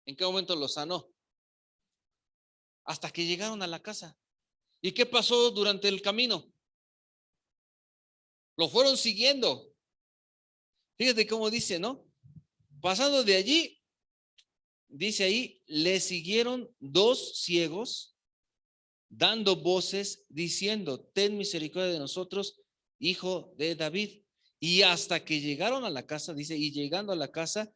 ¿En qué momento lo sanó? Hasta que llegaron a la casa. ¿Y qué pasó durante el camino? Lo fueron siguiendo. Fíjate cómo dice, ¿no? Pasando de allí, dice ahí, le siguieron 2 ciegos dando voces diciendo: ten misericordia de nosotros, hijo de David. Y hasta que llegaron a la casa, dice, y llegando a la casa,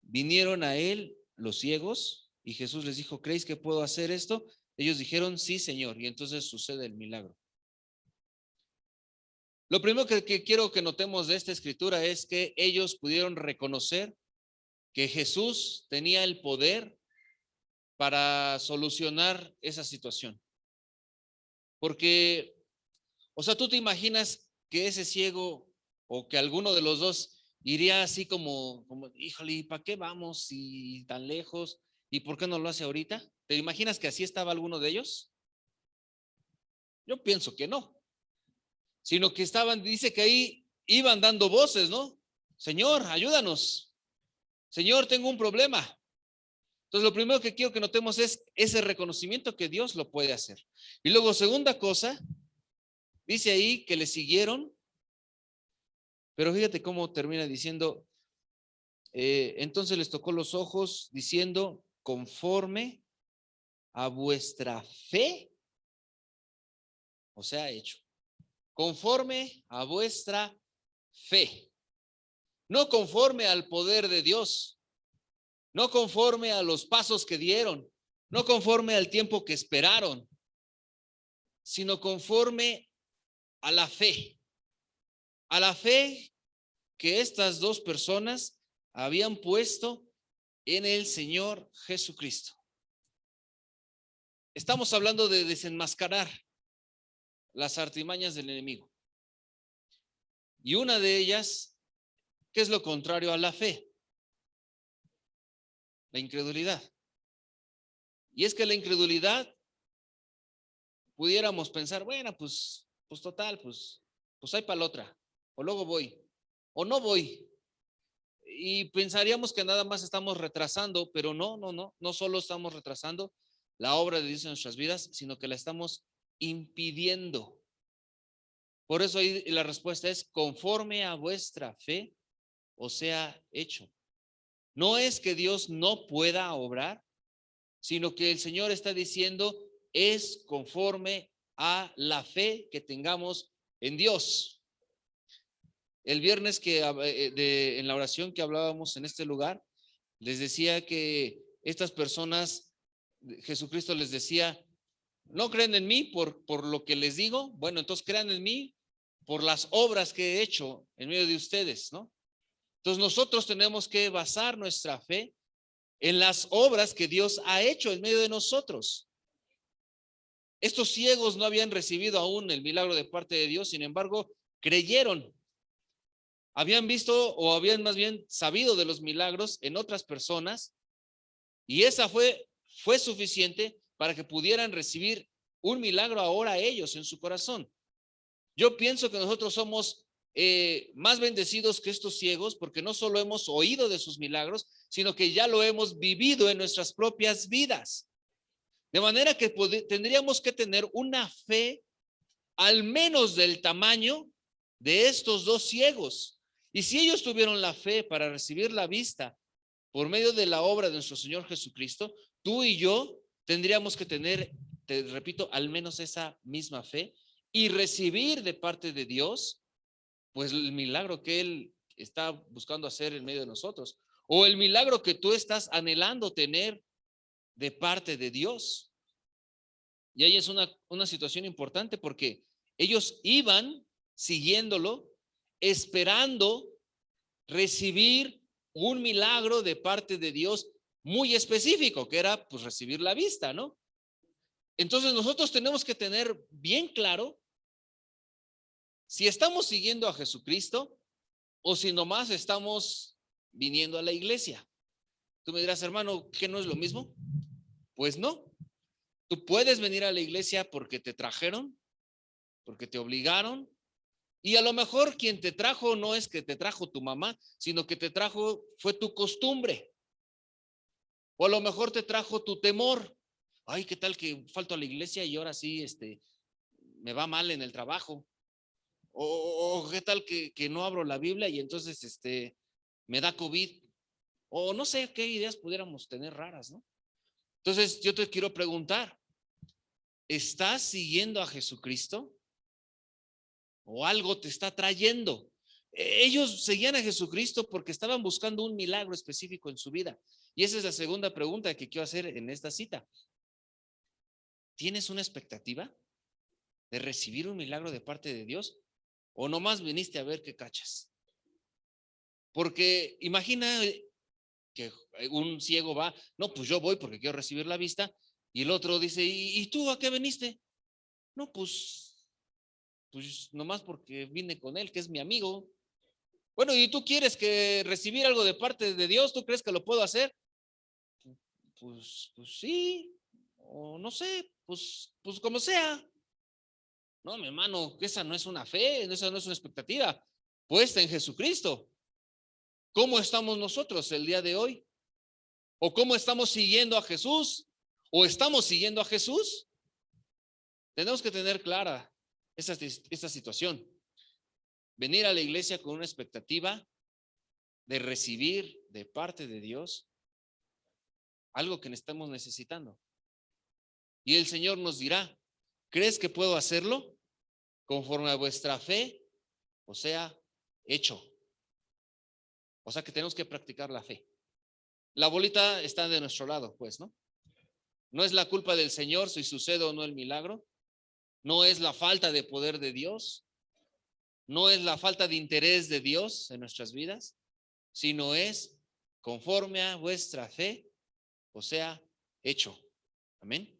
vinieron a él los ciegos, y Jesús les dijo: ¿creéis que puedo hacer esto? Ellos dijeron: sí, Señor. Y entonces sucede el milagro. Lo primero que quiero que notemos de esta escritura es que ellos pudieron reconocer que Jesús tenía el poder para solucionar esa situación. Porque, o sea, tú te imaginas que ese ciego o que alguno de los dos iría así como híjole, ¿y para qué vamos y tan lejos? ¿Y por qué no lo hace ahorita? ¿Te imaginas que así estaba alguno de ellos? Yo pienso que no, sino que estaban, dice que ahí iban dando voces, ¿no? Señor, ayúdanos. Señor, tengo un problema. Entonces, lo primero que quiero que notemos es ese reconocimiento que Dios lo puede hacer. Y luego, segunda cosa, dice ahí que le siguieron, pero fíjate cómo termina diciendo, entonces les tocó los ojos diciendo: conforme a vuestra fe os ha hecho. Conforme a vuestra fe. No conforme al poder de Dios. No conforme a los pasos que dieron. No conforme al tiempo que esperaron. Sino conforme a la fe. A la fe que estas dos personas habían puesto en el Señor Jesucristo. Estamos hablando de desenmascarar las artimañas del enemigo. Y una de ellas, ¿qué es lo contrario a la fe? La incredulidad. Y es que la incredulidad, pudiéramos pensar, bueno, pues total, pues hay para la otra, o luego voy, o no voy. Y pensaríamos que nada más estamos retrasando, pero no solo estamos retrasando la obra de Dios en nuestras vidas, sino que la estamos impidiendo. Por eso ahí la respuesta es: conforme a vuestra fe os sea hecho. No es que Dios no pueda obrar, sino que el Señor está diciendo: es conforme a la fe que tengamos en Dios. El viernes en la oración que hablábamos en este lugar, les decía que estas personas, Jesucristo les decía: no creen en mí por lo que les digo, bueno, entonces crean en mí por las obras que he hecho en medio de ustedes, ¿no? Entonces nosotros tenemos que basar nuestra fe en las obras que Dios ha hecho en medio de nosotros. Estos ciegos no habían recibido aún el milagro de parte de Dios, sin embargo, creyeron. Habían visto, o habían más bien sabido de los milagros en otras personas, y esa fue suficiente para que pudieran recibir un milagro ahora ellos en su corazón. Yo pienso que nosotros somos más bendecidos que estos ciegos, porque no solo hemos oído de sus milagros, sino que ya lo hemos vivido en nuestras propias vidas. De manera que tendríamos que tener una fe al menos del tamaño de estos dos ciegos. Y si ellos tuvieron la fe para recibir la vista por medio de la obra de nuestro Señor Jesucristo, tú y yo tendríamos que tener, te repito, al menos esa misma fe y recibir de parte de Dios, pues el milagro que Él está buscando hacer en medio de nosotros, o el milagro que tú estás anhelando tener de parte de Dios. Y ahí es una situación importante, porque ellos iban siguiéndolo, esperando recibir un milagro de parte de Dios muy específico, que era pues recibir la vista, ¿no? Entonces nosotros tenemos que tener bien claro si estamos siguiendo a Jesucristo o si nomás estamos viniendo a la iglesia. Tú me dirás, hermano, ¿qué no es lo mismo? Pues no. Tú puedes venir a la iglesia porque te trajeron, porque te obligaron, y a lo mejor quien te trajo no es que te trajo tu mamá, sino que te trajo, fue tu costumbre. O a lo mejor te trajo tu temor. Ay, ¿qué tal que falto a la iglesia y ahora sí, me va mal en el trabajo? O ¿qué tal que no abro la Biblia y entonces, me da COVID? O no sé qué ideas pudiéramos tener raras, ¿no? Entonces, yo te quiero preguntar, ¿estás siguiendo a Jesucristo? ¿O algo te está trayendo? Ellos seguían a Jesucristo porque estaban buscando un milagro específico en su vida. Y esa es la segunda pregunta que quiero hacer en esta cita. ¿Tienes una expectativa de recibir un milagro de parte de Dios? ¿O nomás viniste a ver qué cachas? Porque imagina que un ciego va, no, pues yo voy porque quiero recibir la vista, y el otro dice, ¿y tú a qué viniste? No, pues nomás porque vine con él, que es mi amigo. Bueno, ¿y tú quieres que recibir algo de parte de Dios? ¿Tú crees que lo puedo hacer? Pues sí, o no sé, pues como sea. No, mi hermano, esa no es una fe, esa no es una expectativa puesta en Jesucristo. ¿Cómo estamos nosotros el día de hoy? ¿O cómo estamos siguiendo a Jesús? ¿O estamos siguiendo a Jesús? Tenemos que tener clara esta situación. Venir a la iglesia con una expectativa de recibir de parte de Dios algo que estamos necesitando. Y el Señor nos dirá, ¿crees que puedo hacerlo? Conforme a vuestra fe, o sea, hecho. O sea que tenemos que practicar la fe. La bolita está de nuestro lado, pues, ¿no? No es la culpa del Señor si sucede o no el milagro. No es la falta de poder de Dios. No es la falta de interés de Dios en nuestras vidas, sino es conforme a vuestra fe, o sea, hecho. Amén.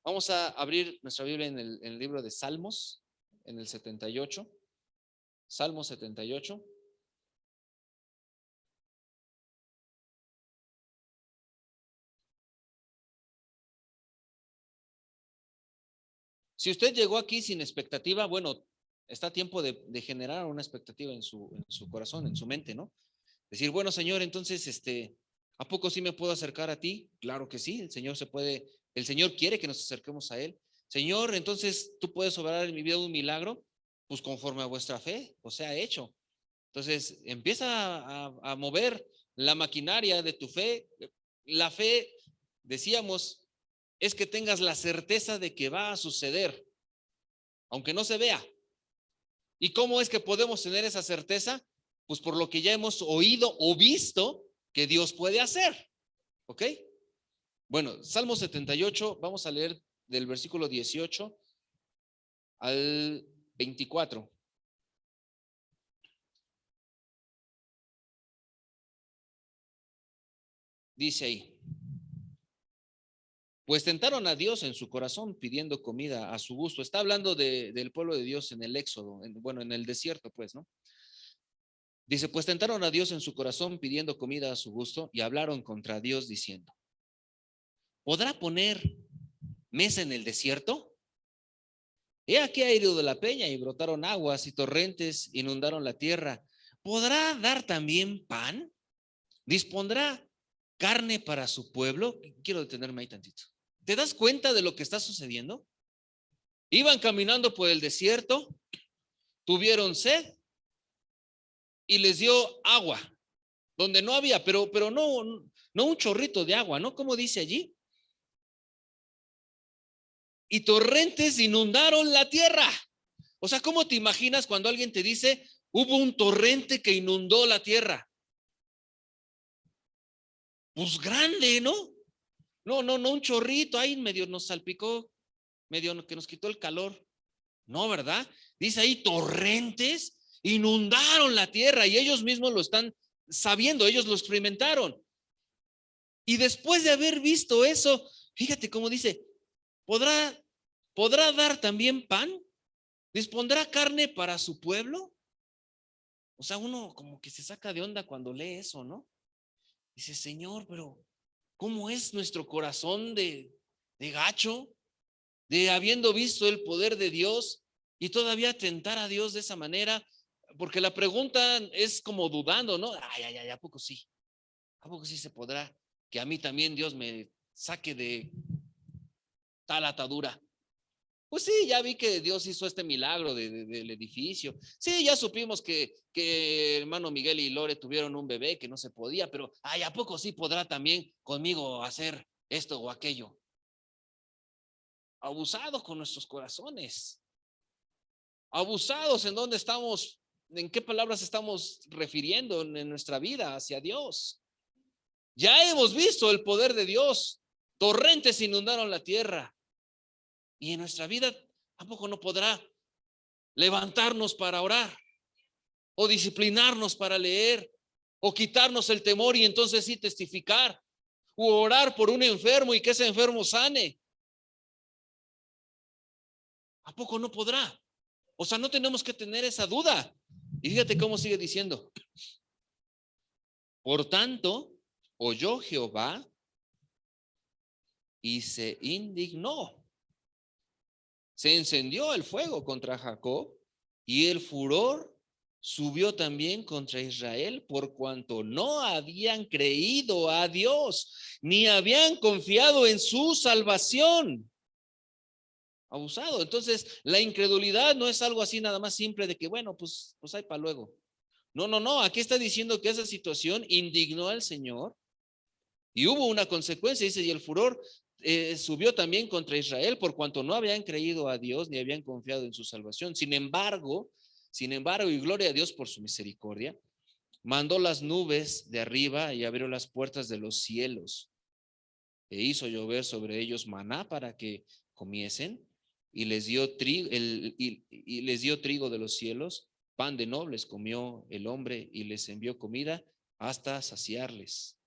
Vamos a abrir nuestra Biblia en el libro de Salmos, en el 78. Salmo 78. Si usted llegó aquí sin expectativa, bueno, está a tiempo de generar una expectativa en su corazón, en su mente, ¿no? Decir, bueno, Señor, entonces, ¿a poco sí me puedo acercar a ti? Claro que sí, el Señor quiere que nos acerquemos a Él. Señor, entonces, ¿tú puedes obrar en mi vida un milagro? Pues conforme a vuestra fe, o sea, hecho. Entonces, empieza a mover la maquinaria de tu fe. La fe, decíamos, es que tengas la certeza de que va a suceder, aunque no se vea. ¿Y cómo es que podemos tener esa certeza? Pues por lo que ya hemos oído o visto que Dios puede hacer. ¿Ok? Bueno, Salmo 78, vamos a leer del versículo 18 al 24. Dice ahí, pues tentaron a Dios en su corazón pidiendo comida a su gusto. Está hablando del pueblo de Dios en el Éxodo, bueno, en el desierto, pues, ¿no? Dice, pues tentaron a Dios en su corazón pidiendo comida a su gusto y hablaron contra Dios diciendo, ¿podrá poner mesa en el desierto? He aquí ha herido de la peña y brotaron aguas y torrentes inundaron la tierra. ¿Podrá dar también pan? ¿Dispondrá carne para su pueblo? Quiero detenerme ahí tantito. ¿Te das cuenta de lo que está sucediendo? Iban caminando por el desierto, tuvieron sed y les dio agua donde no había, pero no un chorrito de agua, ¿no? Como dice allí. Y torrentes inundaron la tierra. O sea, ¿cómo te imaginas cuando alguien te dice, hubo un torrente que inundó la tierra? Pues grande, ¿no? No, un chorrito ahí medio nos salpicó, medio que nos quitó el calor. No, ¿verdad? Dice ahí, torrentes inundaron la tierra y ellos mismos lo están sabiendo, ellos lo experimentaron. Y después de haber visto eso, fíjate cómo dice, ¿podrá dar también pan? ¿Dispondrá carne para su pueblo? O sea, uno como que se saca de onda cuando lee eso, ¿no? Dice, Señor, pero ¿cómo es nuestro corazón de gacho? De habiendo visto el poder de Dios y todavía tentar a Dios de esa manera, porque la pregunta es como dudando, ¿no? Ay, ¿a poco sí? ¿A poco sí se podrá? que a mí también Dios me saque de tal atadura. Pues sí, ya vi que Dios hizo este milagro del edificio. Sí, ya supimos que hermano Miguel y Lore tuvieron un bebé que no se podía, pero ay, ¿a poco sí podrá también conmigo hacer esto o aquello? Abusados con nuestros corazones. Abusados en dónde estamos, en qué palabras estamos refiriendo en nuestra vida hacia Dios. Ya hemos visto el poder de Dios. Torrentes inundaron la tierra. Y en nuestra vida tampoco no podrá levantarnos para orar o disciplinarnos para leer o quitarnos el temor y entonces sí testificar o orar por un enfermo y que ese enfermo sane. ¿A poco no podrá? O sea, no tenemos que tener esa duda. Y fíjate cómo sigue diciendo. Por tanto, oyó Jehová y se indignó. Se encendió el fuego contra Jacob y el furor subió también contra Israel por cuanto no habían creído a Dios ni habían confiado en su salvación. Abusado. Entonces, la incredulidad no es algo así nada más simple de que, bueno, pues hay para luego. No. Aquí está diciendo que esa situación indignó al Señor y hubo una consecuencia. Dice, y el furor subió también contra Israel por cuanto no habían creído a Dios ni habían confiado en su salvación. Sin embargo, y gloria a Dios por su misericordia, mandó las nubes de arriba y abrió las puertas de los cielos e hizo llover sobre ellos maná para que comiesen y les dio trigo, y les dio trigo de los cielos, pan de nobles comió el hombre y les envió comida hasta saciarles.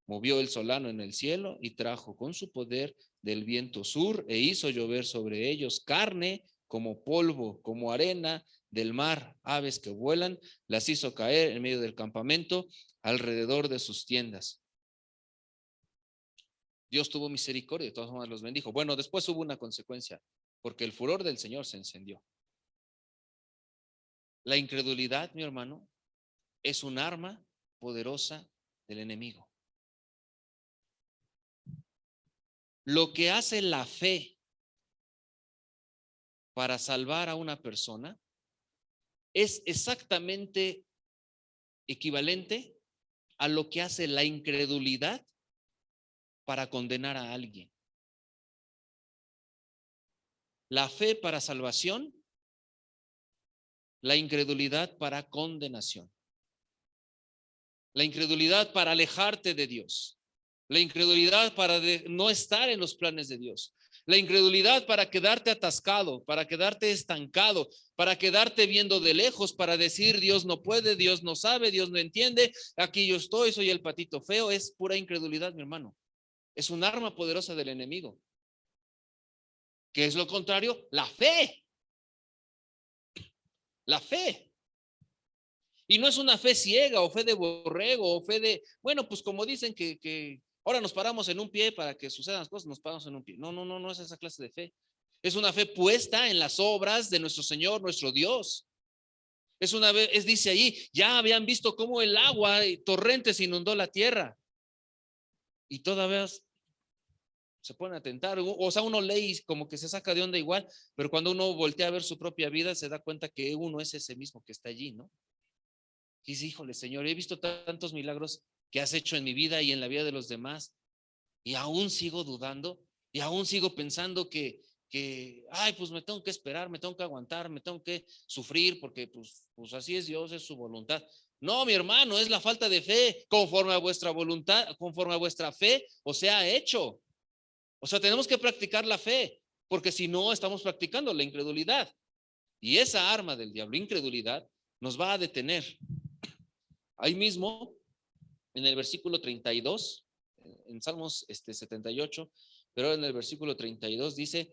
Movió el solano en el cielo y trajo con su poder del viento sur e hizo llover sobre ellos carne como polvo, como arena del mar, aves que vuelan, las hizo caer en medio del campamento alrededor de sus tiendas. Dios tuvo misericordia, de todas formas los bendijo. Bueno, después hubo una consecuencia, porque el furor del Señor se encendió. La incredulidad, mi hermano, es un arma poderosa del enemigo. Lo que hace la fe para salvar a una persona es exactamente equivalente a lo que hace la incredulidad para condenar a alguien. La fe para salvación, la incredulidad para condenación. La incredulidad para alejarte de Dios. La incredulidad para no estar en los planes de Dios. La incredulidad para quedarte atascado, para quedarte estancado, para quedarte viendo de lejos, para decir Dios no puede, Dios no sabe, Dios no entiende, aquí yo estoy, soy el patito feo. Es pura incredulidad, mi hermano. Es un arma poderosa del enemigo. ¿Qué es lo contrario? La fe. La fe. Y no es una fe ciega o fe de borrego o fe de, bueno, pues como dicen que ahora nos paramos en un pie para que sucedan las cosas, nos paramos en un pie. No es esa clase de fe. Es una fe puesta en las obras de nuestro Señor, nuestro Dios. Dice ahí, ya habían visto cómo el agua y torrentes inundó la tierra. Y todavía se ponen a tentar. O sea, uno lee como que se saca de onda igual, pero cuando uno voltea a ver su propia vida, se da cuenta que uno es ese mismo que está allí, ¿no? Y dice, híjole, Señor, he visto tantos milagros que has hecho en mi vida y en la vida de los demás, y aún sigo dudando, y aún sigo pensando ay, pues me tengo que esperar, me tengo que aguantar, me tengo que sufrir, porque pues así es Dios, es su voluntad. No, mi hermano, es la falta de fe, conforme a vuestra voluntad, conforme a vuestra fe, o sea, hecho. O sea, tenemos que practicar la fe, porque si no, estamos practicando la incredulidad. Y esa arma del diablo, incredulidad, nos va a detener. Ahí mismo, en el versículo 32, en Salmos 78, pero en el versículo 32 dice,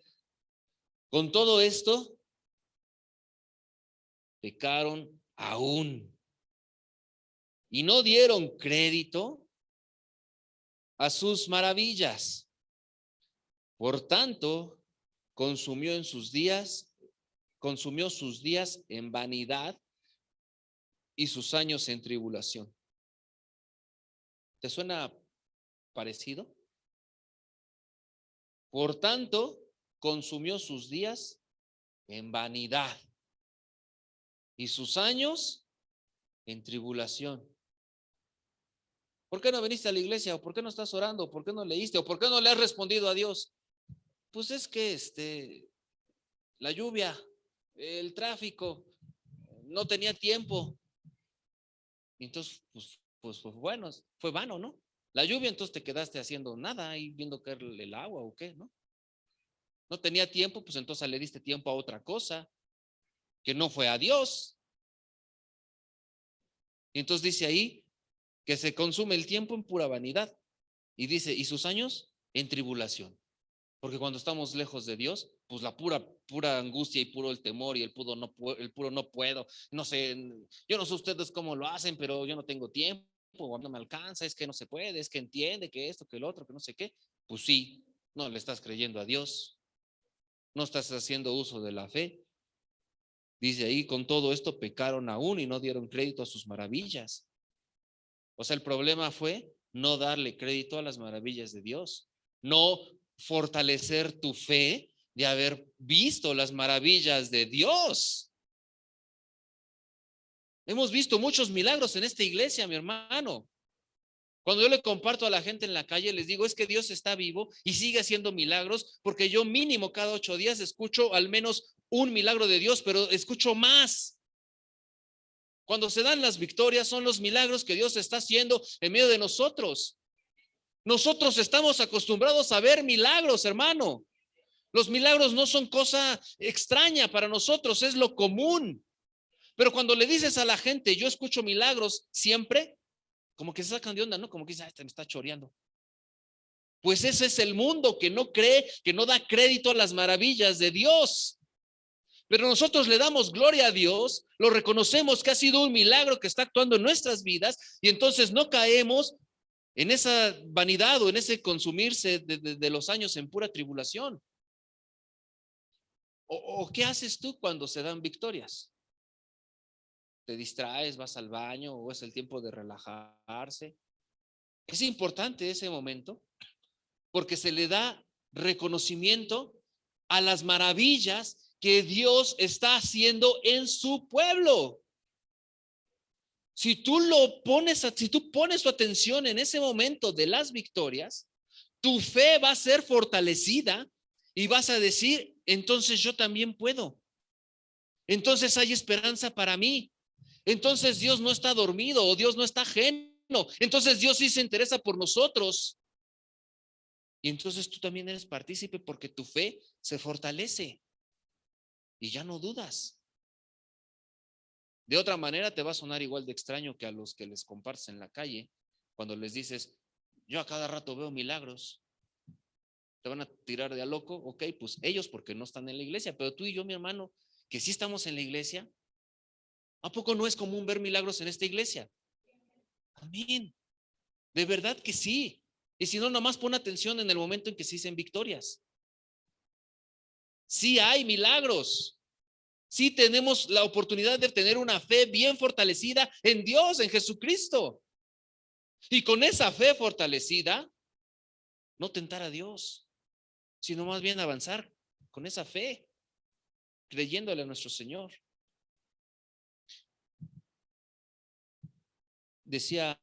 con todo esto, pecaron aún y no dieron crédito a sus maravillas. Por tanto, consumió sus días en vanidad y sus años en tribulación. ¿Te suena parecido. Por tanto, consumió sus días en vanidad y sus años en tribulación. ¿Por qué no viniste a la iglesia? ¿O por qué no estás orando? ¿O por qué no leíste? ¿O por qué no le has respondido a Dios? Pues es que la lluvia, el tráfico, no tenía tiempo. Entonces, pues bueno, fue vano, ¿no? La lluvia, entonces te quedaste haciendo nada y viendo caer el agua o qué, ¿no? No tenía tiempo, pues entonces le diste tiempo a otra cosa que no fue a Dios. Y entonces dice ahí que se consume el tiempo en pura vanidad. Y dice, y sus años en tribulación. Porque cuando estamos lejos de Dios, pues la pura angustia y puro el temor y el puro no puedo. No sé, yo no sé ustedes cómo lo hacen, pero yo no tengo tiempo, o no me alcanza, es que no se puede, es que entiende que esto, que el otro, que no sé qué. Pues sí, no le estás creyendo a Dios, no estás haciendo uso de la fe. Dice ahí, con todo esto pecaron aún y no dieron crédito a sus maravillas. O sea, el problema fue no darle crédito a las maravillas de Dios, no fortalecer tu fe de haber visto las maravillas de Dios. Hemos visto muchos milagros en esta iglesia, mi hermano. Cuando yo le comparto a la gente en la calle, les digo, es que Dios está vivo y sigue haciendo milagros, porque yo mínimo cada 8 días escucho al menos un milagro de Dios, pero escucho más. Cuando se dan las victorias, son los milagros que Dios está haciendo en medio de nosotros. Nosotros estamos acostumbrados a ver milagros, hermano. Los milagros no son cosa extraña para nosotros, es lo común. Pero cuando le dices a la gente, yo escucho milagros siempre, como que se sacan de onda, ¿no? Como que dice, este me está choreando. Pues ese es el mundo que no cree, que no da crédito a las maravillas de Dios. Pero nosotros le damos gloria a Dios, lo reconocemos que ha sido un milagro que está actuando en nuestras vidas y entonces no caemos en esa vanidad o en ese consumirse de los años en pura tribulación. ¿O qué haces tú cuando se dan victorias? ¿Te distraes, vas al baño o es el tiempo de relajarse? Es importante ese momento porque se le da reconocimiento a las maravillas que Dios está haciendo en su pueblo. Si tú pones tu atención en ese momento de las victorias, tu fe va a ser fortalecida y vas a decir, entonces yo también puedo. Entonces hay esperanza para mí. Entonces Dios no está dormido o Dios no está ajeno. Entonces Dios sí se interesa por nosotros. Y entonces tú también eres partícipe porque tu fe se fortalece y ya no dudas. De otra manera te va a sonar igual de extraño que a los que les compartes en la calle cuando les dices, yo a cada rato veo milagros. Te van a tirar de a loco, ok, pues ellos porque no están en la iglesia, pero tú y yo, mi hermano, que sí estamos en la iglesia, ¿a poco no es común ver milagros en esta iglesia? Amén. De verdad que sí. Y si no, nomás pon atención en el momento en que se dicen victorias. Sí hay milagros. Sí tenemos la oportunidad de tener una fe bien fortalecida en Dios, en Jesucristo. Y con esa fe fortalecida, no tentar a Dios, sino más bien avanzar con esa fe, creyéndole a nuestro Señor. Decía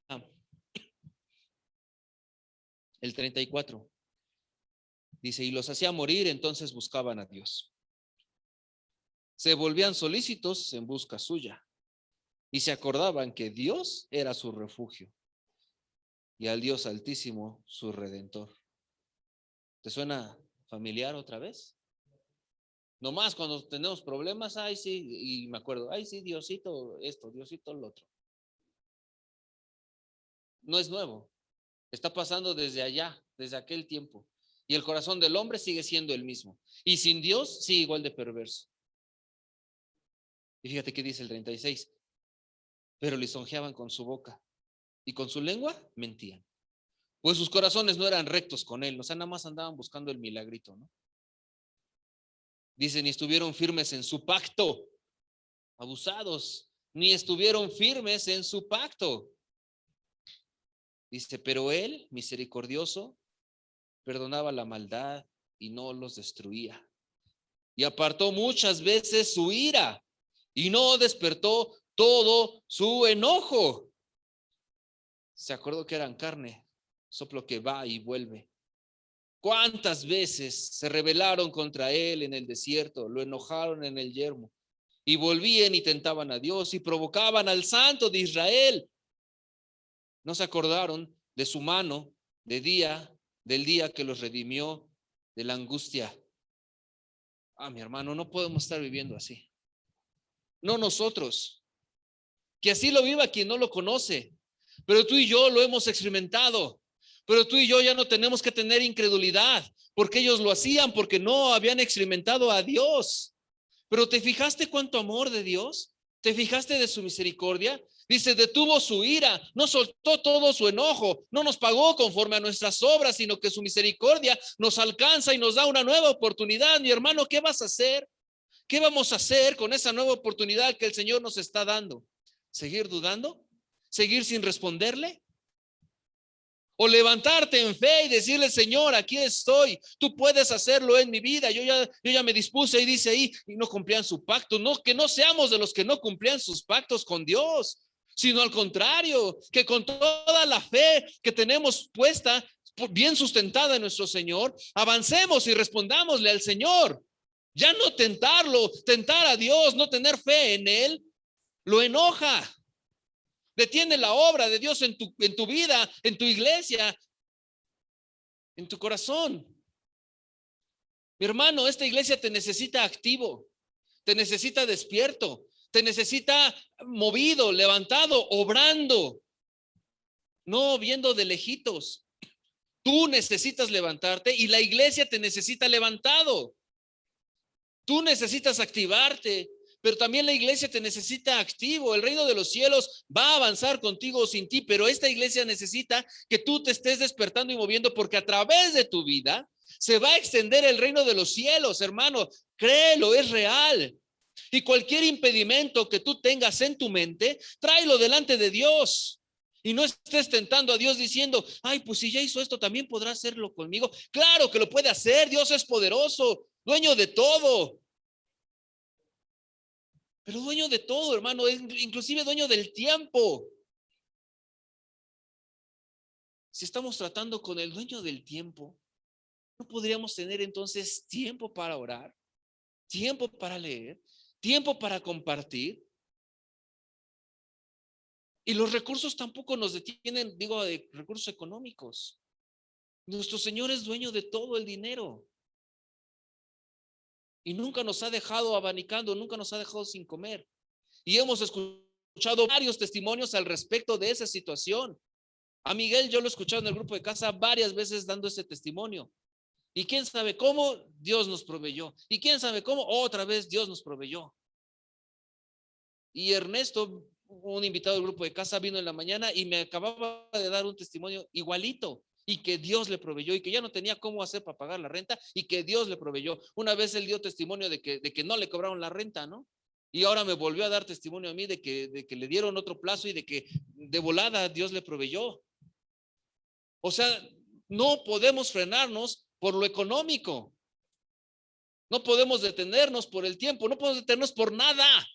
el 34, dice, y los hacía morir, entonces buscaban a Dios. Se volvían solícitos en busca suya y se acordaban que Dios era su refugio y al Dios Altísimo su Redentor. ¿Te suena familiar otra vez? Nomás cuando tenemos problemas, ay sí, y me acuerdo, ay sí, Diosito esto, Diosito lo otro. No es nuevo, está pasando desde allá, desde aquel tiempo. Y el corazón del hombre sigue siendo el mismo. Y sin Dios sigue igual de perverso. Y fíjate qué dice el 36. Pero lisonjeaban con su boca y con su lengua mentían. Pues sus corazones no eran rectos con él, o sea, nada más andaban buscando el milagrito, ¿no? Dicen, ni estuvieron firmes en su pacto, abusados, ni estuvieron firmes en su pacto. Dice, pero él, misericordioso, perdonaba la maldad y no los destruía. Y apartó muchas veces su ira y no despertó todo su enojo. Se acordó que eran carne, soplo que va y vuelve. ¿Cuántas veces se rebelaron contra él en el desierto? Lo enojaron en el yermo. Y volvían y tentaban a Dios y provocaban al Santo de Israel. No se acordaron de su mano del día que los redimió de la angustia. Mi hermano, no podemos estar viviendo así. No nosotros. Que así lo viva quien no lo conoce. Pero tú y yo lo hemos experimentado. Pero tú y yo ya no tenemos que tener incredulidad, porque ellos lo hacían porque no habían experimentado a Dios. Pero ¿te fijaste cuánto amor de Dios? ¿Te fijaste de su misericordia? Dice, detuvo su ira, no soltó todo su enojo, no nos pagó conforme a nuestras obras, sino que su misericordia nos alcanza y nos da una nueva oportunidad. Mi hermano, ¿qué vas a hacer? ¿Qué vamos a hacer con esa nueva oportunidad que el Señor nos está dando? ¿Seguir dudando? ¿Seguir sin responderle? O levantarte en fe y decirle, Señor, aquí estoy, tú puedes hacerlo en mi vida. Yo ya me dispuse, y dice ahí, y no cumplían su pacto. No, que no seamos de los que no cumplían sus pactos con Dios, sino al contrario, que con toda la fe que tenemos puesta, bien sustentada en nuestro Señor, avancemos y respondámosle al Señor. Ya no tentarlo, tentar a Dios, no tener fe en Él, lo enoja. Detiene la obra de Dios en tu vida, en tu iglesia, en tu corazón. Mi hermano, esta iglesia te necesita activo, te necesita despierto, te necesita movido, levantado, obrando, no viendo de lejitos. Tú necesitas levantarte y la iglesia te necesita levantado. Tú necesitas activarte, pero también la iglesia te necesita activo. El reino de los cielos va a avanzar contigo o sin ti, pero esta iglesia necesita que tú te estés despertando y moviendo, porque a través de tu vida se va a extender el reino de los cielos, hermano. Créelo, es real. Y cualquier impedimento que tú tengas en tu mente, tráelo delante de Dios. Y no estés tentando a Dios diciendo, ay, pues si ya hizo esto, también podrá hacerlo conmigo. Claro que lo puede hacer, Dios es poderoso, dueño de todo. Pero dueño de todo, hermano, inclusive dueño del tiempo. Si estamos tratando con el dueño del tiempo, ¿no podríamos tener entonces tiempo para orar, tiempo para leer, tiempo para compartir? Y los recursos tampoco nos detienen, digo, de recursos económicos. Nuestro Señor es dueño de todo el dinero. Y nunca nos ha dejado abanicando, nunca nos ha dejado sin comer. Y hemos escuchado varios testimonios al respecto de esa situación. A Miguel yo lo he escuchado en el grupo de casa varias veces dando ese testimonio. Y quién sabe cómo Dios nos proveyó. Y quién sabe cómo otra vez Dios nos proveyó. Y Ernesto, un invitado del grupo de casa, vino en la mañana y me acababa de dar un testimonio igualito. Y que Dios le proveyó y que ya no tenía cómo hacer para pagar la renta y que Dios le proveyó. Una vez él dio testimonio de que no le cobraron la renta, ¿no? Y ahora me volvió a dar testimonio a mí de que le dieron otro plazo y de que de volada Dios le proveyó. O sea, no podemos frenarnos por lo económico. No podemos detenernos por el tiempo, no podemos detenernos por nada.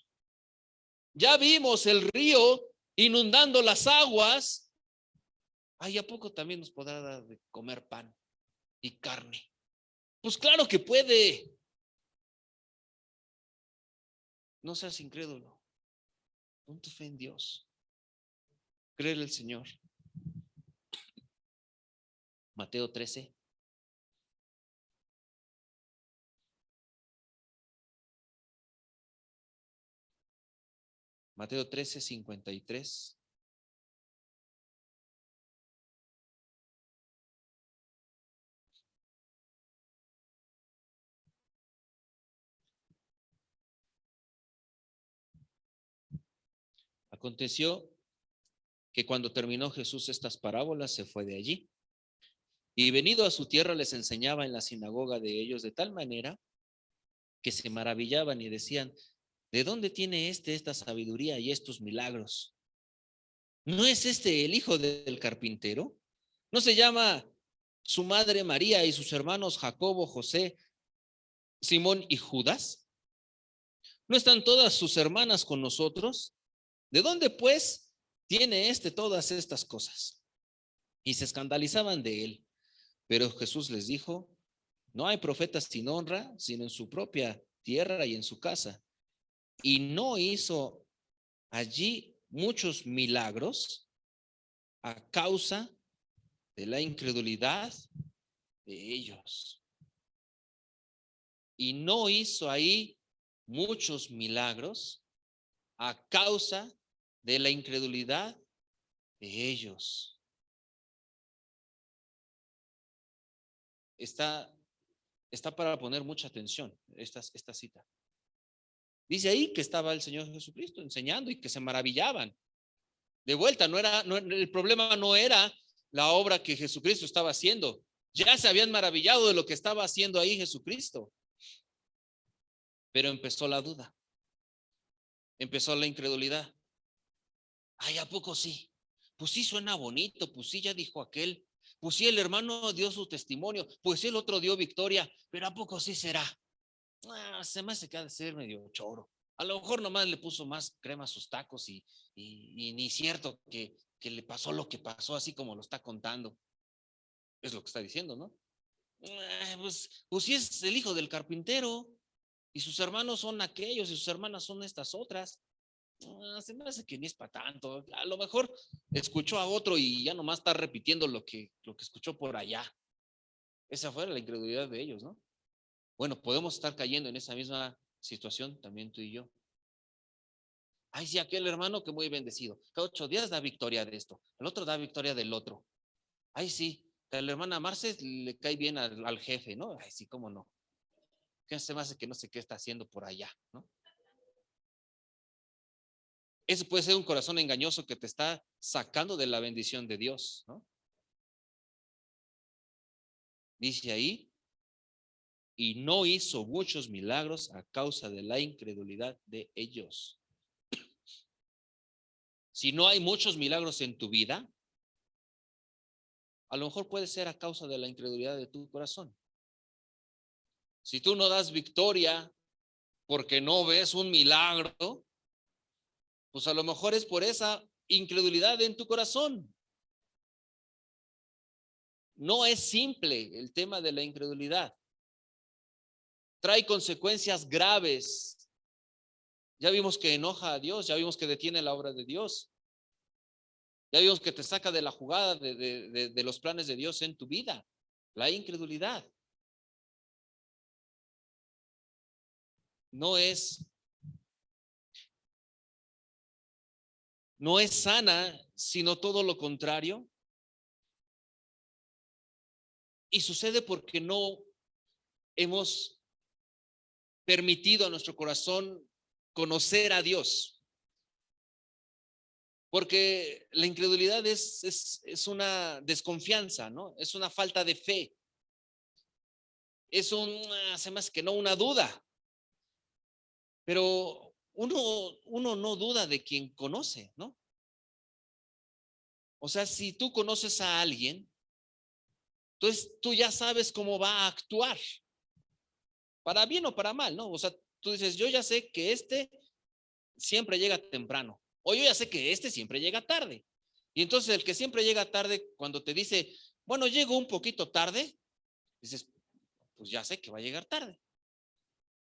Ya vimos el río inundando las aguas. Ay, ¿a poco también nos podrá dar de comer pan y carne? Pues claro que puede. No seas incrédulo. Pon tu fe en Dios. Créele al Señor. Mateo 13. Mateo 13, 53. Aconteció que cuando terminó Jesús estas parábolas, se fue de allí. Y venido a su tierra les enseñaba en la sinagoga de ellos de tal manera que se maravillaban y decían, ¿de dónde tiene esta sabiduría y estos milagros? ¿No es este el hijo del carpintero? ¿No se llama su madre María y sus hermanos Jacobo, José, Simón y Judas? ¿No están todas sus hermanas con nosotros? ¿De dónde, pues, tiene todas estas cosas? Y se escandalizaban de él. Pero Jesús les dijo: no hay profeta sin honra, sino en su propia tierra y en su casa. Y no hizo allí muchos milagros a causa de la incredulidad de ellos. Y no hizo ahí muchos milagros a causa de la incredulidad de ellos. Está para poner mucha atención esta cita. Dice ahí que estaba el Señor Jesucristo enseñando y que se maravillaban. De vuelta, el problema no era la obra que Jesucristo estaba haciendo. Ya se habían maravillado de lo que estaba haciendo ahí Jesucristo. Pero empezó la duda. Empezó la incredulidad. Ay, ¿a poco sí? Pues sí suena bonito, pues sí ya dijo aquel, pues sí el hermano dio su testimonio, pues sí el otro dio victoria, pero ¿a poco sí será? Se me hace que ha de ser medio choro. A lo mejor nomás le puso más crema a sus tacos y ni cierto que le pasó lo que pasó, así como lo está contando. Es lo que está diciendo, ¿no? Pues sí es el hijo del carpintero y sus hermanos son aquellos y sus hermanas son estas otras. Se me hace que ni es para tanto. A lo mejor escuchó a otro y ya nomás está repitiendo lo que escuchó por allá. Esa fue la incredulidad de ellos, ¿no? Bueno, podemos estar cayendo en esa misma situación también tú y yo. Ay, sí, aquel hermano que muy bendecido. Cada 8 días da victoria de esto. El otro da victoria del otro. Ay, sí, a la hermana Marce le cae bien al jefe, ¿no? Ay, sí, cómo no. ¿Qué se me hace que no sé qué está haciendo por allá, ¿no? Ese puede ser un corazón engañoso que te está sacando de la bendición de Dios, ¿no? Dice ahí, y no hizo muchos milagros a causa de la incredulidad de ellos. Si no hay muchos milagros en tu vida, a lo mejor puede ser a causa de la incredulidad de tu corazón. Si tú no das victoria porque no ves un milagro, pues a lo mejor es por esa incredulidad en tu corazón. No es simple el tema de la incredulidad. Trae consecuencias graves. Ya vimos que enoja a Dios, ya vimos que detiene la obra de Dios. Ya vimos que te saca de la jugada de los planes de Dios en tu vida. La incredulidad no es sana, sino todo lo contrario. Y sucede porque no hemos permitido a nuestro corazón conocer a Dios. Porque la incredulidad es una desconfianza, ¿no? Es una falta de fe. Es se me hace que no, una duda. Pero uno no duda de quien conoce, ¿no? O sea, si tú conoces a alguien, entonces tú ya sabes cómo va a actuar, para bien o para mal, ¿no? O sea, tú dices, yo ya sé que siempre llega temprano, o yo ya sé que siempre llega tarde. Y entonces el que siempre llega tarde, cuando te dice, bueno, llego un poquito tarde, dices, pues ya sé que va a llegar tarde.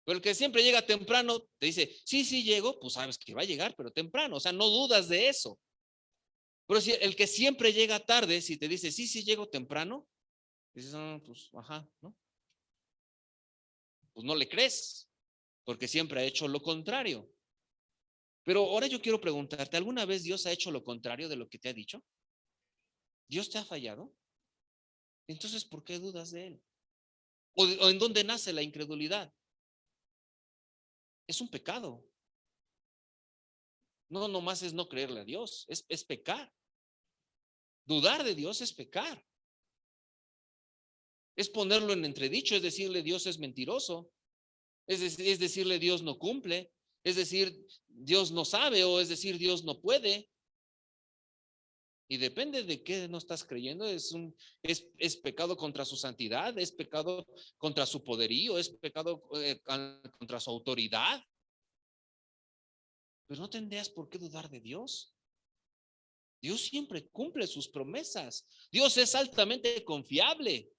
Pero el que siempre llega temprano, te dice, sí, sí llego, pues sabes que va a llegar, pero temprano, o sea, no dudas de eso. Pero si el que siempre llega tarde, si te dice, sí, sí llego temprano, dices, pues, ajá, ¿no? Pues no le crees, porque siempre ha hecho lo contrario. Pero ahora yo quiero preguntarte, ¿alguna vez Dios ha hecho lo contrario de lo que te ha dicho? ¿Dios te ha fallado? Entonces, ¿por qué dudas de Él? ¿O en dónde nace la incredulidad? Es un pecado. No, nomás es no creerle a Dios, es pecar. Dudar de Dios es pecar. Es ponerlo en entredicho, es decirle Dios es mentiroso, es decirle Dios no cumple, es decir Dios no sabe o es decir Dios no puede. Y depende de qué no estás creyendo, es pecado contra su santidad, es pecado contra su poderío, es pecado contra su autoridad. Pero no tendrías por qué dudar de Dios. Dios siempre cumple sus promesas. Dios es altamente confiable.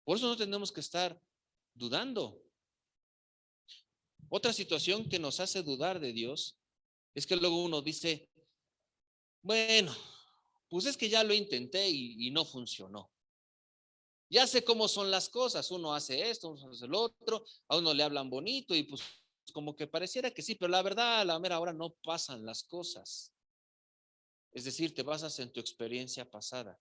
Por eso no tenemos que estar dudando. Otra situación que nos hace dudar de Dios es que luego uno dice, bueno, pues es que ya lo intenté y no funcionó. Ya sé cómo son las cosas, uno hace esto, uno hace el otro, a uno le hablan bonito y pues como que pareciera que sí, pero la verdad a la mera hora no pasan las cosas. Es decir, te basas en tu experiencia pasada.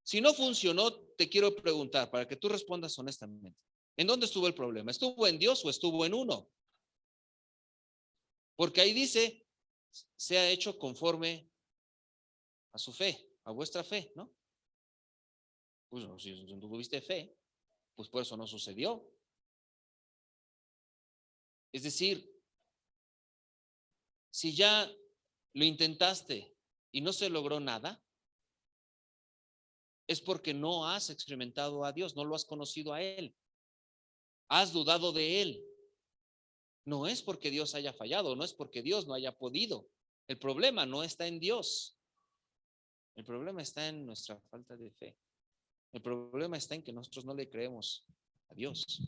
Si no funcionó, te quiero preguntar para que tú respondas honestamente. ¿En dónde estuvo el problema? ¿Estuvo en Dios o estuvo en uno? Porque ahí dice, se ha hecho conforme a su fe, a vuestra fe, ¿no? Pues no, si no tuviste fe, pues por eso no sucedió. Es decir, si ya lo intentaste y no se logró nada, es porque no has experimentado a Dios, no lo has conocido a Él, has dudado de Él. No es porque Dios haya fallado, no es porque Dios no haya podido. El problema no está en Dios. El problema está en nuestra falta de fe. El problema está en que nosotros no le creemos a Dios.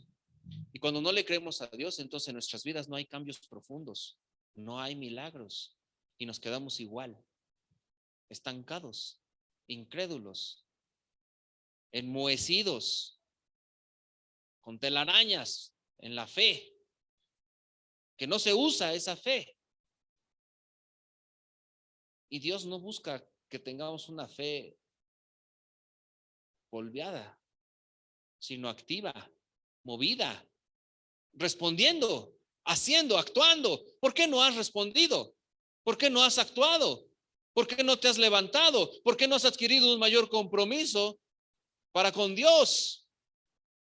Y cuando no le creemos a Dios, entonces en nuestras vidas no hay cambios profundos, no hay milagros y nos quedamos igual, estancados, incrédulos, enmohecidos, con telarañas en la fe, que no se usa esa fe. Y Dios no busca que tengamos una fe polveada, sino activa, movida, respondiendo, haciendo, actuando. ¿Por qué no has respondido? ¿Por qué no has actuado? ¿Por qué no te has levantado? ¿Por qué no has adquirido un mayor compromiso para con Dios?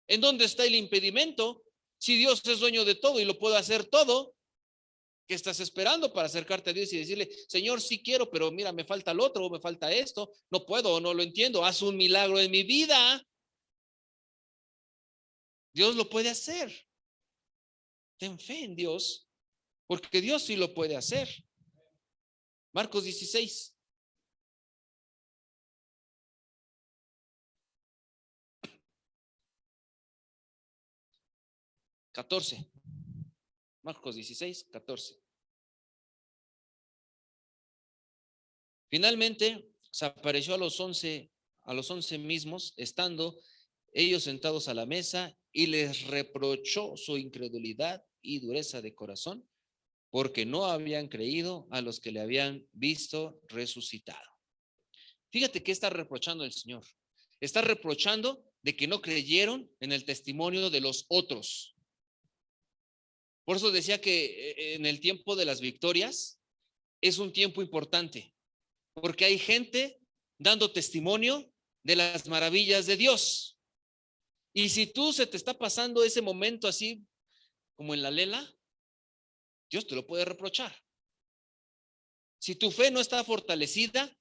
¿En dónde está el impedimento? Si Dios es dueño de todo y lo puede hacer todo, ¿qué estás esperando para acercarte a Dios y decirle, Señor, sí quiero, pero mira, me falta el otro, me falta esto, no puedo o no lo entiendo, haz un milagro en mi vida? Dios lo puede hacer. Ten fe en Dios, porque Dios sí lo puede hacer. Marcos 16. Marcos 16, 14. Finalmente se apareció a los 11 mismos, estando ellos sentados a la mesa, y les reprochó su incredulidad y dureza de corazón, porque no habían creído a los que le habían visto resucitado. Fíjate qué está reprochando el Señor. Está reprochando de que no creyeron en el testimonio de los otros. Por eso decía que en el tiempo de las victorias es un tiempo importante, porque hay gente dando testimonio de las maravillas de Dios. Y si tú se te está pasando ese momento así como en la lela, Dios te lo puede reprochar. Si tu fe no está fortalecida,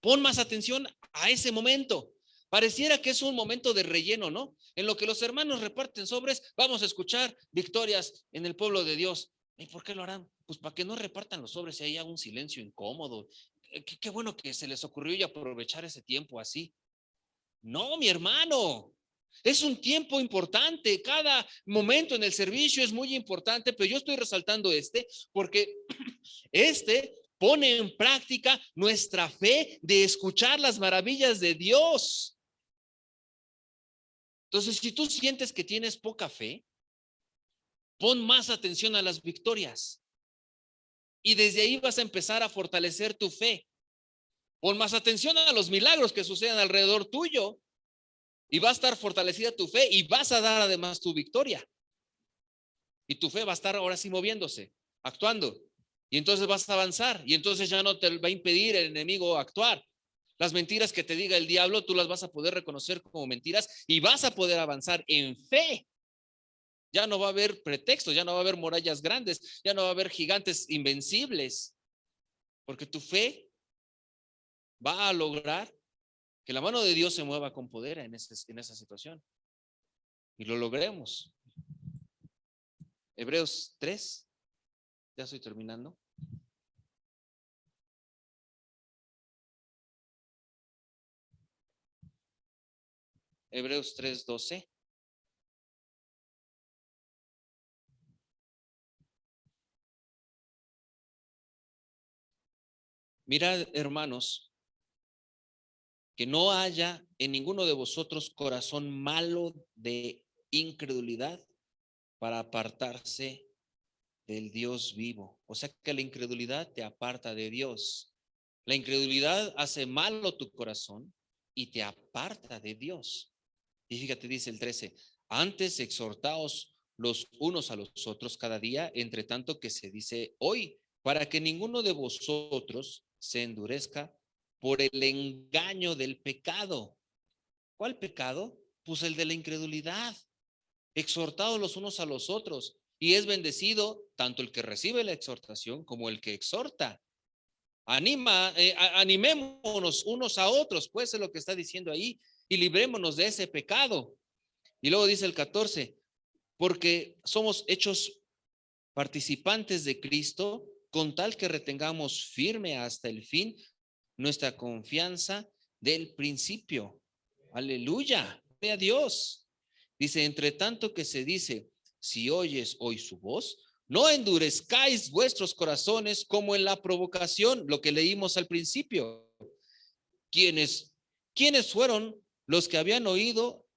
pon más atención a ese momento. Pareciera que es un momento de relleno, ¿no? En lo que los hermanos reparten sobres, vamos a escuchar victorias en el pueblo de Dios. ¿Y por qué lo harán? Pues para que no repartan los sobres y haya un silencio incómodo. Qué bueno que se les ocurrió y aprovechar ese tiempo así. No, mi hermano, es un tiempo importante. Cada momento en el servicio es muy importante, pero yo estoy resaltando porque este pone en práctica nuestra fe de escuchar las maravillas de Dios. Entonces, si tú sientes que tienes poca fe, pon más atención a las victorias y desde ahí vas a empezar a fortalecer tu fe. Pon más atención a los milagros que suceden alrededor tuyo y va a estar fortalecida tu fe y vas a dar además tu victoria. Y tu fe va a estar ahora sí moviéndose, actuando. Y entonces vas a avanzar y entonces ya no te va a impedir el enemigo actuar. Las mentiras que te diga el diablo, tú las vas a poder reconocer como mentiras y vas a poder avanzar en fe. Ya no va a haber pretextos, ya no va a haber murallas grandes, ya no va a haber gigantes invencibles, porque tu fe va a lograr que la mano de Dios se mueva con poder en esa situación y lo logremos. Hebreos 3, ya estoy terminando. Hebreos 3:12. Mirad, hermanos, que no haya en ninguno de vosotros corazón malo de incredulidad para apartarse del Dios vivo. O sea que la incredulidad te aparta de Dios. La incredulidad hace malo tu corazón y te aparta de Dios. Y fíjate, dice el 13, antes exhortaos los unos a los otros cada día, entre tanto que se dice hoy, para que ninguno de vosotros se endurezca por el engaño del pecado. ¿Cuál pecado? Pues el de la incredulidad. Exhortados los unos a los otros, y es bendecido tanto el que recibe la exhortación como el que exhorta. Animémonos unos a otros, pues es lo que está diciendo ahí, y librémonos de ese pecado. Y luego dice el 14, porque somos hechos participantes de Cristo, con tal que retengamos firme hasta el fin nuestra confianza del principio. Aleluya, gloria a Dios. Dice, entre tanto que se dice, si oyes hoy su voz, no endurezcáis vuestros corazones como en la provocación, lo que leímos al principio. ¿Quiénes fueron los que habían oído?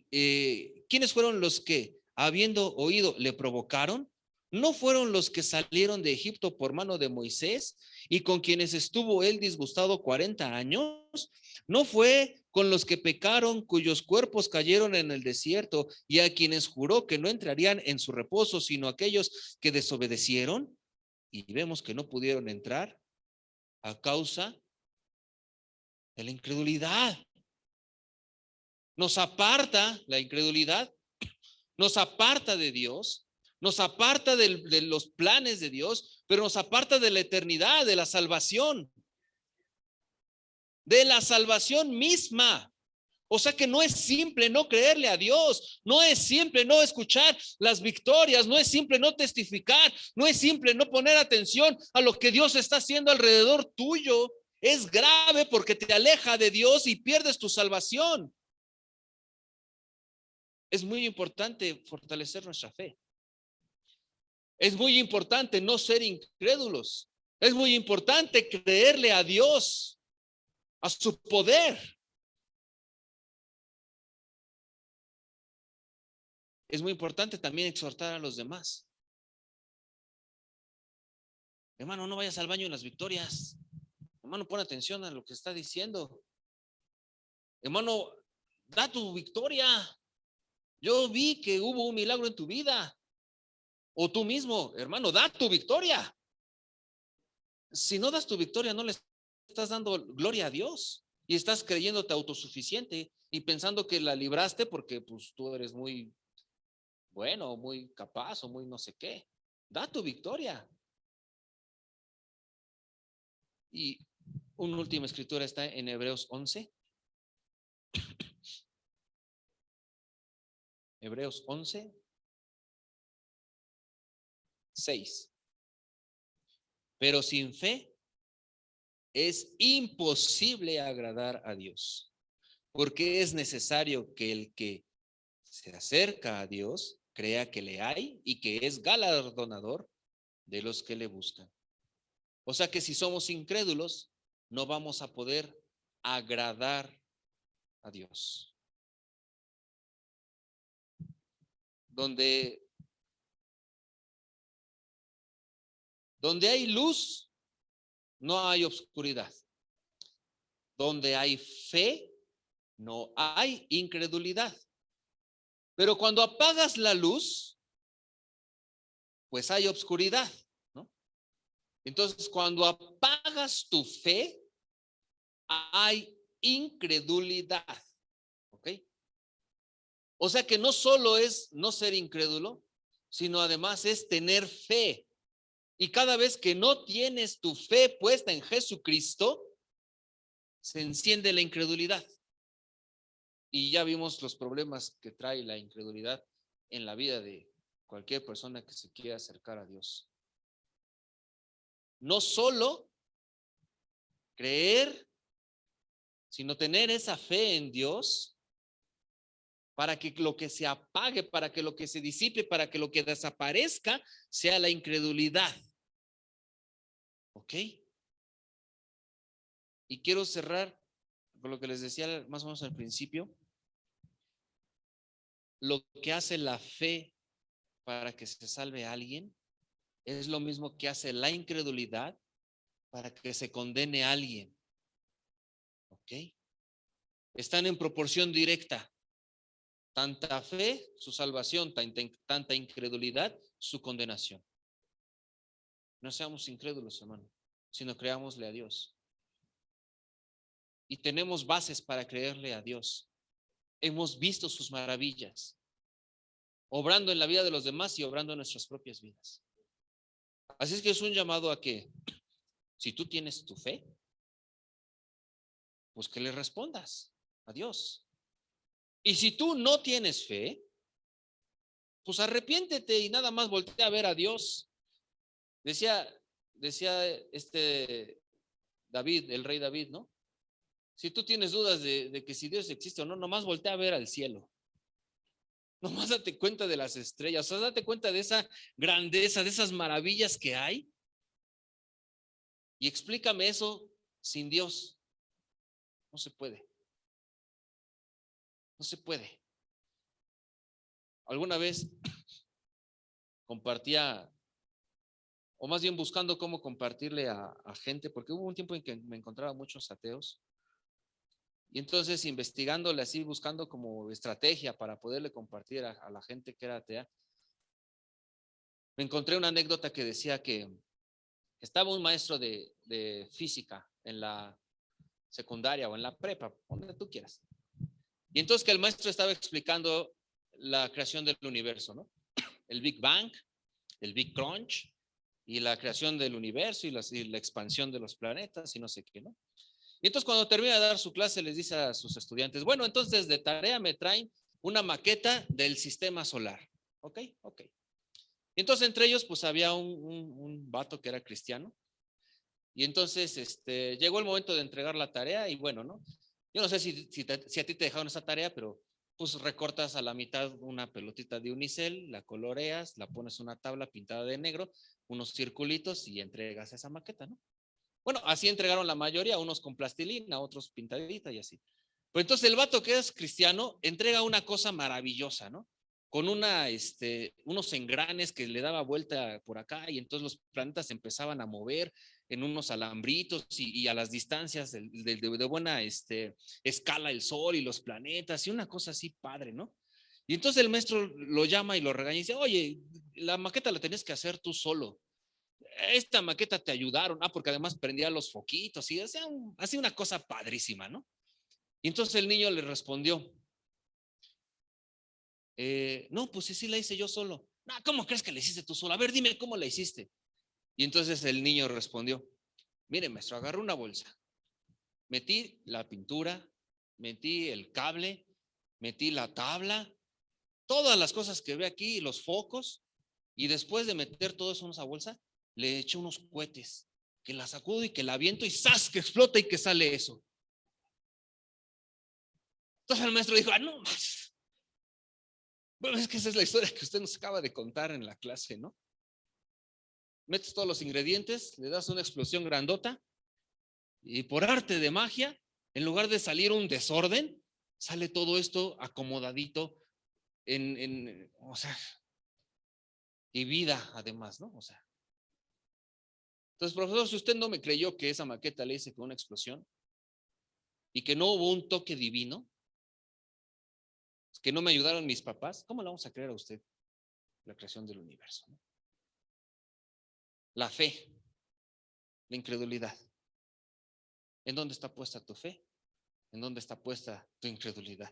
¿Quiénes fueron los que, habiendo oído, le provocaron? ¿No fueron los que salieron de Egipto por mano de Moisés y con quienes estuvo él disgustado 40 años? ¿No fue con los que pecaron, cuyos cuerpos cayeron en el desierto y a quienes juró que no entrarían en su reposo, sino aquellos que desobedecieron? Y vemos que no pudieron entrar a causa de la incredulidad. Nos aparta la incredulidad, nos aparta de Dios, nos aparta de los planes de Dios, pero nos aparta de la eternidad, de la salvación misma. O sea que no es simple no creerle a Dios, no es simple no escuchar las victorias, no es simple no testificar, no es simple no poner atención a lo que Dios está haciendo alrededor tuyo. Es grave porque te aleja de Dios y pierdes tu salvación. Es muy importante fortalecer nuestra fe. Es muy importante no ser incrédulos. Es muy importante creerle a Dios, a su poder. Es muy importante también exhortar a los demás. Hermano, no vayas al baño en las victorias. Hermano, pon atención a lo que está diciendo. Hermano, da tu victoria. Yo vi que hubo un milagro en tu vida. O tú mismo, hermano, da tu victoria. Si no das tu victoria, no le estás dando gloria a Dios y estás creyéndote autosuficiente y pensando que la libraste porque pues tú eres muy bueno, muy capaz o muy no sé qué. Da tu victoria. Y una última escritura está en Hebreos 11. Hebreos 11, 6. Pero sin fe es imposible agradar a Dios, porque es necesario que el que se acerca a Dios crea que le hay y que es galardonador de los que le buscan. O sea que si somos incrédulos, no vamos a poder agradar a Dios. Donde hay luz, no hay oscuridad. Donde hay fe, no hay incredulidad. Pero cuando apagas la luz, pues hay oscuridad, ¿no? Entonces, cuando apagas tu fe, hay incredulidad, ¿ok? O sea que no solo es no ser incrédulo, sino además es tener fe. Y cada vez que no tienes tu fe puesta en Jesucristo, se enciende la incredulidad. Y ya vimos los problemas que trae la incredulidad en la vida de cualquier persona que se quiera acercar a Dios. No solo creer, sino tener esa fe en Dios para que lo que se apague, para que lo que se disipe, para que lo que desaparezca sea la incredulidad. ¿Ok? Y quiero cerrar con lo que les decía más o menos al principio. Lo que hace la fe para que se salve a alguien es lo mismo que hace la incredulidad para que se condene a alguien. ¿Ok? Están en proporción directa. Tanta fe, su salvación, tanta incredulidad, su condenación. No seamos incrédulos, hermano, sino creámosle a Dios. Y tenemos bases para creerle a Dios. Hemos visto sus maravillas, obrando en la vida de los demás y obrando en nuestras propias vidas. Así es que es un llamado a que, si tú tienes tu fe, pues que le respondas a Dios. Y si tú no tienes fe, pues arrepiéntete y nada más voltea a ver a Dios. Decía David, el rey David, ¿no? Si tú tienes dudas de que si Dios existe o no, nomás voltea a ver al cielo. Nomás date cuenta de las estrellas, o sea, date cuenta de esa grandeza, de esas maravillas que hay. Y explícame eso sin Dios. No se puede. No se puede. Alguna vez compartía, o más bien buscando cómo compartirle a gente, porque hubo un tiempo en que me encontraba muchos ateos. Y entonces investigándole así, buscando como estrategia para poderle compartir a la gente que era atea, me encontré una anécdota que decía que estaba un maestro de física en la secundaria o en la prepa, donde tú quieras. Y entonces que el maestro estaba explicando la creación del universo, ¿no? El Big Bang, el Big Crunch y la creación del universo y la expansión de los planetas y no sé qué, ¿no? Y entonces cuando termina de dar su clase les dice a sus estudiantes, bueno, entonces de tarea me traen una maqueta del sistema solar. ¿Ok? Ok. Y entonces entre ellos pues había un vato que era cristiano. Y entonces llegó el momento de entregar la tarea y bueno, ¿no? Yo no sé si a ti te dejaron esa tarea, pero pues recortas a la mitad una pelotita de unicel, la coloreas, la pones en una tabla pintada de negro, unos circulitos y entregas esa maqueta, ¿no? Bueno, así entregaron la mayoría, unos con plastilina, otros pintadita y así. Pero entonces el vato que es cristiano entrega una cosa maravillosa, ¿no? Con unos engranes que le daba vuelta por acá y entonces los planetas empezaban a mover en unos alambritos y a las distancias de buena escala el sol y los planetas y una cosa así padre, ¿no? Y entonces el maestro lo llama y lo regaña y dice, oye, la maqueta la tenías que hacer tú solo. Esta maqueta te ayudaron, porque además prendía los foquitos y hacía una cosa padrísima, ¿no? Y entonces el niño le respondió, no, pues sí la hice yo solo. No, ¿cómo crees que la hiciste tú solo? A ver, dime cómo la hiciste. Y entonces el niño respondió, mire maestro, agarré una bolsa, metí la pintura, metí el cable, metí la tabla, todas las cosas que ve aquí, los focos, y después de meter todo eso en esa bolsa, le eché unos cohetes, que la sacudo y que la aviento y ¡zas! Que explota y que sale eso. Entonces el maestro dijo, no, bueno, es que esa es la historia que usted nos acaba de contar en la clase, ¿no? Metes todos los ingredientes, le das una explosión grandota y por arte de magia, en lugar de salir un desorden, sale todo esto acomodadito o sea, y vida además, ¿no? O sea. Entonces, profesor, si usted no me creyó que esa maqueta le hice con una explosión y que no hubo un toque divino, que no me ayudaron mis papás, ¿cómo le vamos a creer a usted la creación del universo? ¿No? La fe, la incredulidad. ¿En dónde está puesta tu fe? ¿En dónde está puesta tu incredulidad?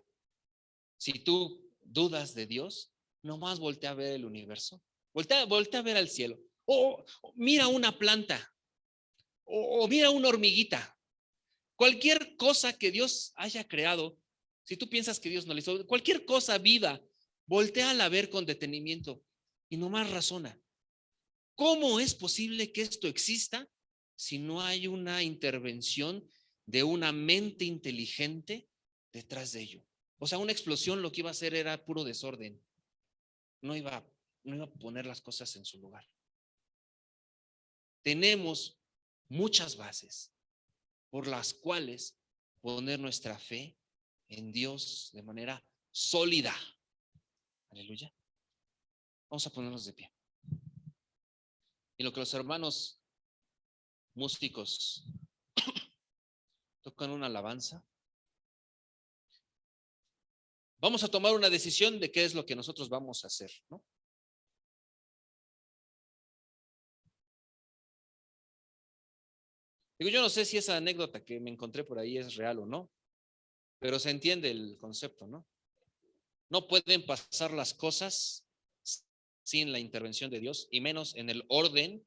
Si tú dudas de Dios, nomás voltea a ver el universo, voltea a ver al cielo, o mira una planta, o mira una hormiguita, Cualquier cosa que Dios haya creado, si tú piensas que Dios no le hizo, cualquier cosa viva, voltéala a ver con detenimiento y nomás razona. ¿Cómo es posible que esto exista si no hay una intervención de una mente inteligente detrás de ello? O sea, una explosión lo que iba a hacer era puro desorden. No iba, no iba a poner las cosas en su lugar. Tenemos muchas bases por las cuales poner nuestra fe en Dios de manera sólida. Aleluya. Vamos a ponernos de pie. Y lo que los hermanos músicos tocan una alabanza, vamos a tomar una decisión de qué es lo que nosotros vamos a hacer, ¿no? Digo, yo no sé si esa anécdota que me encontré por ahí es real o no, pero se entiende el concepto, ¿no? No pueden pasar las cosas sin la intervención de Dios y menos en el orden